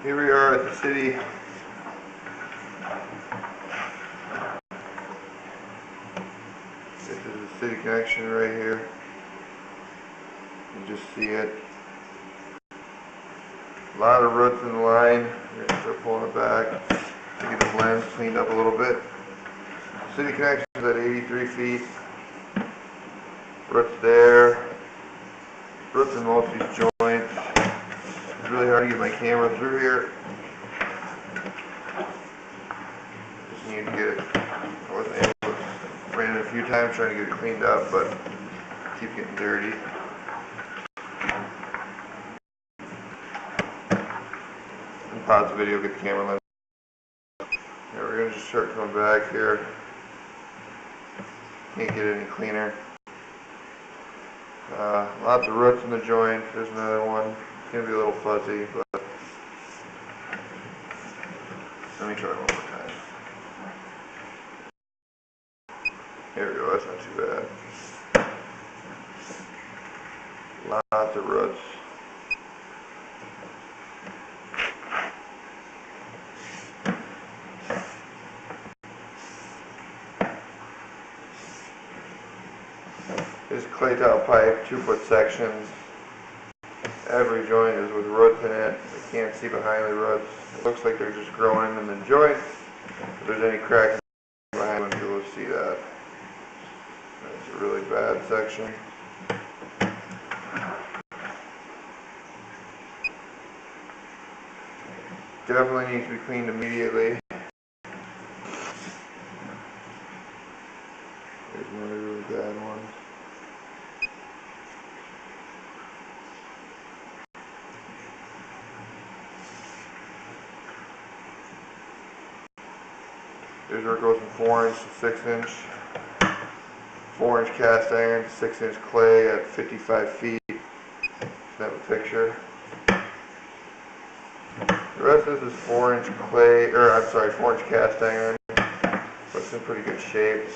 Here we are at the city. This is the city connection right here. You just see it. A lot of roots in the line. We're going to start pulling it back to get the lens cleaned up a little bit. City connection is at 83 feet. Roots there. Roots in most of these joints. It's really hard to get my camera through here. Just need to get it. I wasn't able to. Ran it a few times trying to get it cleaned up, but it keeps getting dirty. And pause the video, get the camera lens. Yeah, we're going to just start coming back here. Can't get it any cleaner. Lots of roots in the joint. There's another one. It's going to be a little fuzzy, but let me try one more time. There we go, that's not too bad. Lots of roots. This is clay tile pipe, 2-foot sections. Every joint is with roots in it. You can't see behind the roots. It looks like they're just growing in the joint. If there's any cracks behind them, you'll see that. It's a really bad section. Definitely needs to be cleaned immediately. Here's another really bad one. Here's where it goes from 4-inch to 6-inch. 4-inch cast iron, 6-inch clay at 55 feet. Snap a picture. The rest of this is 4-inch clay, 4-inch cast iron. But it's in pretty good shape.